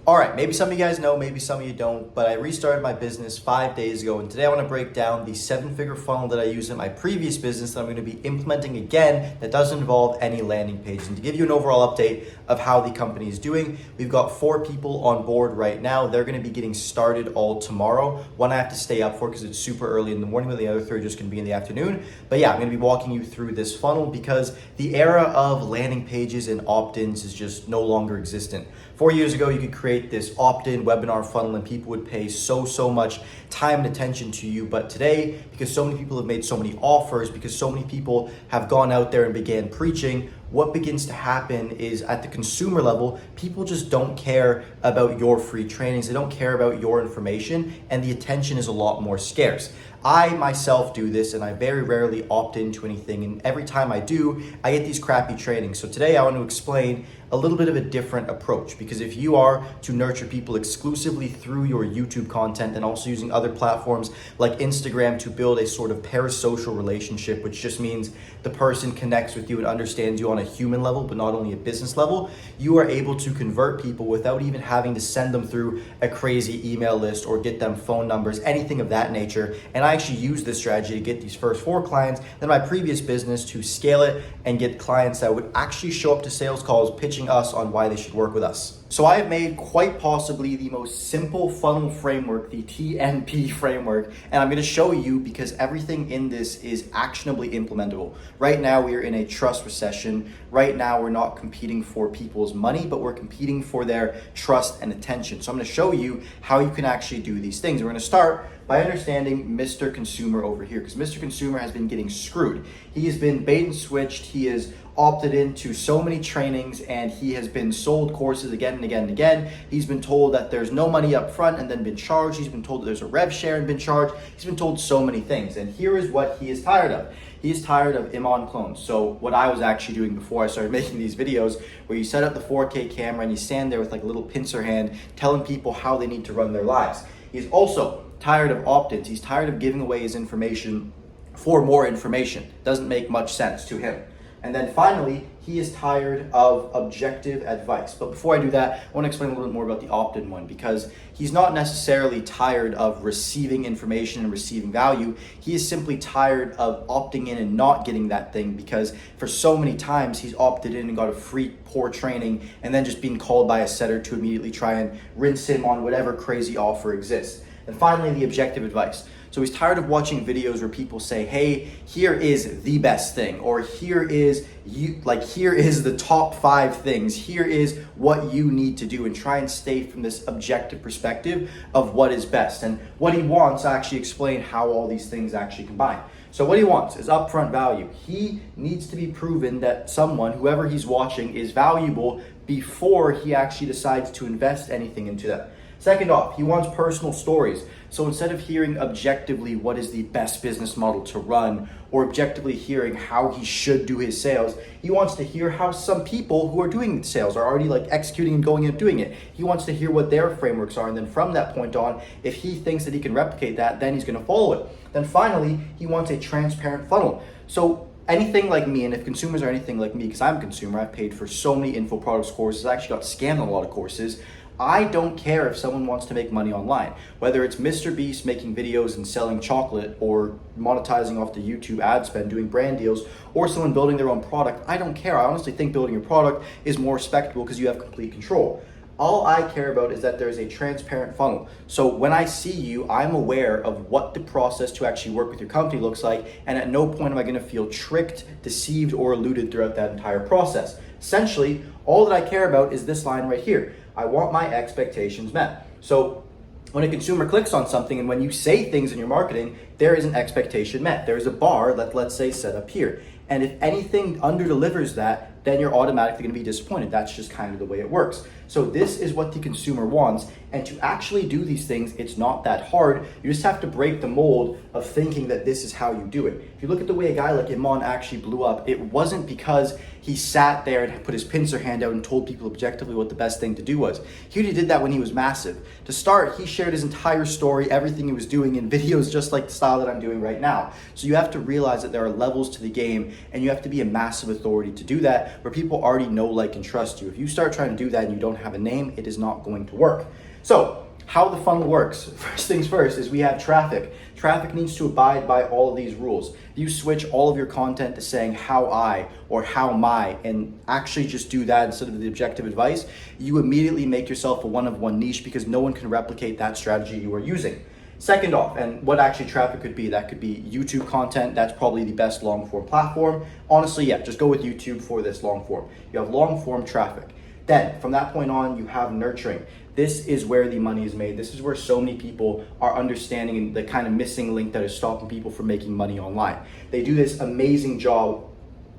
All right, maybe some of you guys know, maybe some of you don't, but I restarted my business 5 days ago, and today I want to break down the 7-figure funnel that I used in my previous business that I'm going to be implementing again that doesn't involve any landing pages. And to give you an overall update of how the company is doing, we've got 4 people on board right now. They're going to be getting started all tomorrow. One I have to stay up for because it's super early in the morning, but the other 3 are just going to be in the afternoon. But yeah, I'm going to be walking you through this funnel because the era of landing pages and opt-ins is just no longer existent. 4 years ago, you could create this opt-in webinar funnel and people would pay so much time and attention to you. But today, because so many people have made so many offers, because so many people have gone out there and began preaching, what begins to happen is at the consumer level, people just don't care about your free trainings. They don't care about your information, and the attention is a lot more scarce. I myself do this, and I very rarely opt into anything, and every time I do, I get these crappy trainings. So today I want to explain a little bit of a different approach, because if you are to nurture people exclusively through your YouTube content and also using other platforms like Instagram to build a sort of parasocial relationship, which just means the person connects with you and understands you on a human level, but not only a business level, you are able to convert people without even having to send them through a crazy email list or get them phone numbers, anything of that nature. And I actually use this strategy to get these first 4 clients, then my previous business to scale it and get clients that would actually show up to sales calls pitching us on why they should work with us. So I have made quite possibly the most simple funnel framework, the TNP framework, and I'm going to show you because everything in this is actionably implementable. Right now we are in a trust recession. Right now we're not competing for people's money, but we're competing for their trust and attention. So I'm going to show you how you can actually do these things. We're going to start by understanding Mr. Consumer over here, because Mr. Consumer has been getting screwed. He has been bait and switched. He has opted into so many trainings and he has been sold courses again and again and again. He's been told that there's no money up front and then been charged. He's been told that there's a rev share and been charged. He's been told so many things. And here is what he is tired of. He is tired of Iman clones. So what I was actually doing before I started making these videos, where you set up the 4K camera and you stand there with like a little pincer hand telling people how they need to run their lives. He's also tired of opt-ins. He's tired of giving away his information for more information. Doesn't make much sense to him. And then finally, he is tired of objective advice. But before I do that, I want to explain a little bit more about the opt-in one, because he's not necessarily tired of receiving information and receiving value. He is simply tired of opting in and not getting that thing, because for so many times he's opted in and got a free poor training and then just being called by a setter to immediately try and rinse him on whatever crazy offer exists. And finally, the objective advice. So he's tired of watching videos where people say, hey, here is the best thing, or here is the top 5 things, here is what you need to do, and try and stay from this objective perspective of what is best. And what he wants, I actually explain how all these things actually combine. So what he wants is upfront value. He needs to be proven that someone, whoever he's watching, is valuable before he actually decides to invest anything into them. Second off, he wants personal stories. So instead of hearing objectively what is the best business model to run, or objectively hearing how he should do his sales, he wants to hear how some people who are doing sales are already like executing and going and doing it. He wants to hear what their frameworks are, and then from that point on, if he thinks that he can replicate that, then he's going to follow it. Then finally, he wants a transparent funnel. So anything like me, and if consumers are anything like me, because I'm a consumer, I've paid for so many info products courses, I actually got scammed on a lot of courses. I don't care if someone wants to make money online, whether it's Mr. Beast making videos and selling chocolate, or monetizing off the YouTube ad spend, doing brand deals, or someone building their own product. I don't care. I honestly think building your product is more respectable because you have complete control. All I care about is that there's a transparent funnel. So when I see you, I'm aware of what the process to actually work with your company looks like, and at no point am I going to feel tricked, deceived, or eluded throughout that entire process. Essentially, all that I care about is this line right here. I want my expectations met. So when a consumer clicks on something and when you say things in your marketing, there is an expectation met. There's a bar that, let's say, set up here. And if anything under-delivers that, then you're automatically going to be disappointed. That's just kind of the way it works. So this is what the consumer wants. And to actually do these things, it's not that hard. You just have to break the mold of thinking that this is how you do it. If you look at the way a guy like Iman actually blew up, it wasn't because he sat there and put his pincer hand out and told people objectively what the best thing to do was. He already did that when he was massive. To start, he shared his entire story, everything he was doing in videos just like the style that I'm doing right now. So you have to realize that there are levels to the game, and you have to be a massive authority to do that, where people already know, like, and trust you. If you start trying to do that and you don't don't have a name, it is not going to work. So how the funnel works, first things first, is we have traffic. Traffic needs to abide by all of these rules. You switch all of your content to saying how I or how my, and actually just do that instead of the objective advice, you immediately make yourself a one-of-one niche because no one can replicate that strategy you are using. Second off, and what actually traffic could be, that could be YouTube content. That's probably the best long form platform. Honestly, yeah, just go with YouTube for this long form. You have long form traffic. Then from that point on, you have nurturing. This is where the money is made. This is where so many people are understanding the kind of missing link that is stopping people from making money online. They do this amazing job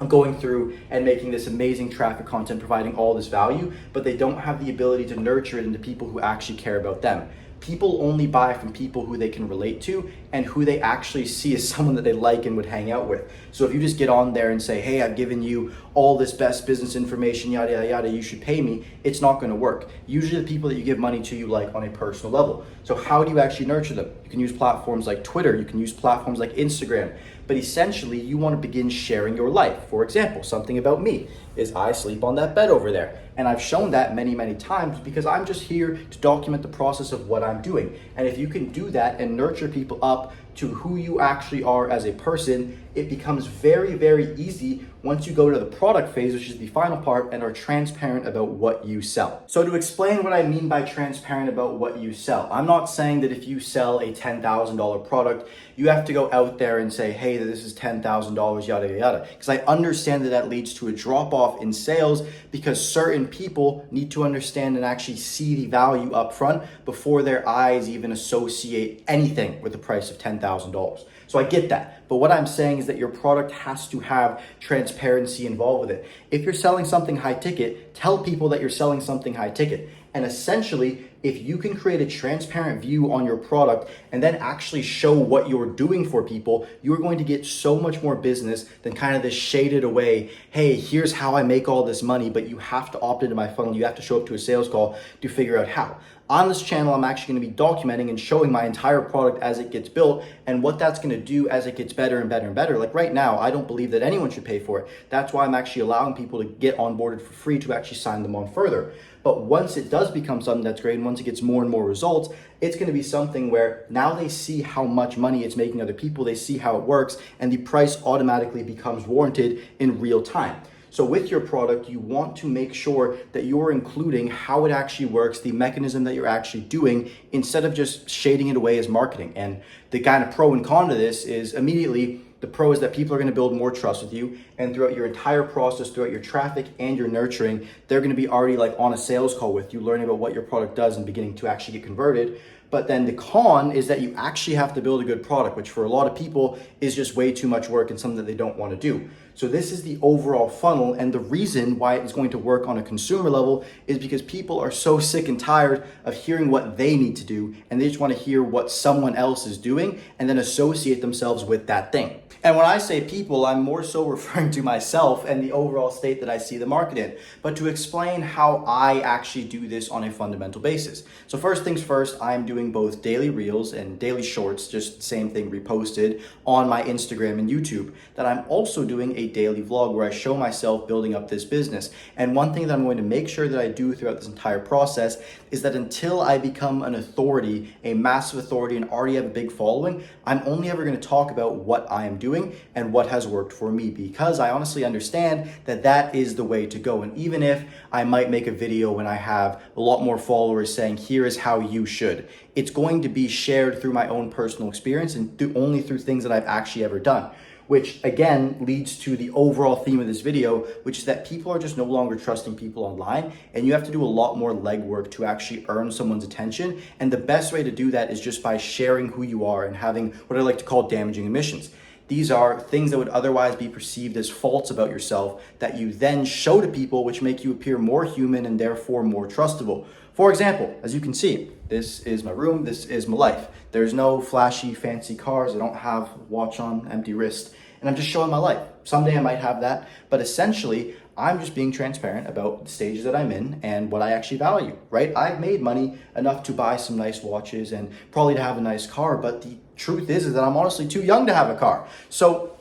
of going through and making this amazing traffic content, providing all this value, but they don't have the ability to nurture it into people who actually care about them. People only buy from people who they can relate to and who they actually see as someone that they like and would hang out with. So if you just get on there and say, hey, I've given you all this best business information, yada, yada, yada, you should pay me, it's not gonna work. Usually the people that you give money to, you like on a personal level. So how do you actually nurture them? You can use platforms like Twitter, you can use platforms like Instagram, but essentially you wanna begin sharing your life. For example, something about me is I sleep on that bed over there. And I've shown that many, many times because I'm just here to document the process of what I'm doing. And if you can do that and nurture people up to who you actually are as a person, it becomes very, very easy once you go to the product phase, which is the final part, and are transparent about what you sell. So to explain what I mean by transparent about what you sell, I'm not saying that if you sell a $10,000 product, you have to go out there and say, hey, this is $10,000, yada, yada, yada. Because I understand that that leads to a drop off in sales because certain people need to understand and actually see the value up front before their eyes even associate anything with the price of $10,000. So I get that. But what I'm saying is that your product has to have transparency involved with it. If you're selling something high ticket, tell people that you're selling something high ticket. And essentially, if you can create a transparent view on your product and then actually show what you're doing for people, you're going to get so much more business than kind of this shaded away, hey, here's how I make all this money, but you have to opt into my funnel. You have to show up to a sales call to figure out how. On this channel, I'm actually going to be documenting and showing my entire product as it gets built and what that's going to do as it gets better and better and better. Like right now, I don't believe that anyone should pay for it. That's why I'm actually allowing people to get onboarded for free to actually sign them on further. But once it does become something that's great and once it gets more and more results, it's going to be something where now they see how much money it's making other people, they see how it works, and the price automatically becomes warranted in real time. So with your product, you want to make sure that you're including how it actually works, the mechanism that you're actually doing, instead of just shading it away as marketing. And the kind of pro and con to this is immediately, the pro is that people are going to build more trust with you, and throughout your entire process, throughout your traffic and your nurturing, they're going to be already like on a sales call with you, learning about what your product does and beginning to actually get converted. But then the con is that you actually have to build a good product, which for a lot of people is just way too much work and something that they don't want to do. So this is the overall funnel, and the reason why it's going to work on a consumer level is because people are so sick and tired of hearing what they need to do, and they just want to hear what someone else is doing and then associate themselves with that thing. And when I say people, I'm more so referring to myself and the overall state that I see the market in, but to explain how I actually do this on a fundamental basis. So first things first, I'm doing both daily reels and daily shorts, just same thing reposted on my Instagram and YouTube. That I'm also doing a daily vlog where I show myself building up this business. And one thing that I'm going to make sure that I do throughout this entire process is that until I become an authority, a massive authority, and already have a big following, I'm only ever going to talk about what I am doing and what has worked for me, because I honestly understand that that is the way to go. And even if I might make a video when I have a lot more followers saying, here is how you should, it's going to be shared through my own personal experience and only through things that I've actually ever done. Which again leads to the overall theme of this video, which is that people are just no longer trusting people online, and you have to do a lot more legwork to actually earn someone's attention. And the best way to do that is just by sharing who you are and having what I like to call damaging omissions. These are things that would otherwise be perceived as faults about yourself that you then show to people, which make you appear more human and therefore more trustable. For example, as you can see, this is my room, this is my life. There's no flashy, fancy cars. I don't have a watch on, empty wrist, and I'm just showing my life. Someday I might have that, but essentially, I'm just being transparent about the stages that I'm in and what I actually value, right? I've made money enough to buy some nice watches and probably to have a nice car, but the truth is that I'm honestly too young to have a car. So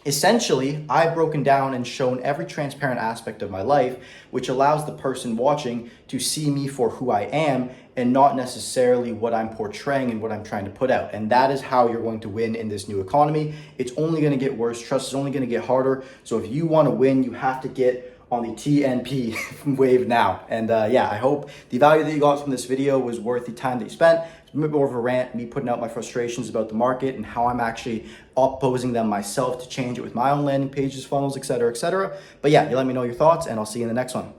Essentially, I've broken down and shown every transparent aspect of my life, which allows the person watching to see me for who I am and not necessarily what I'm portraying and what I'm trying to put out. And that is how you're going to win in this new economy. It's only going to get worse. Trust is only going to get harder. So if you want to win, you have to get on the TNP wave now. And yeah, I hope the value that you got from this video was worth the time that you spent. It's a bit more of a rant, me putting out my frustrations about the market and how I'm actually opposing them myself to change it with my own landing pages, funnels, etc., etc. But yeah, you let me know your thoughts, and I'll see you in the next one.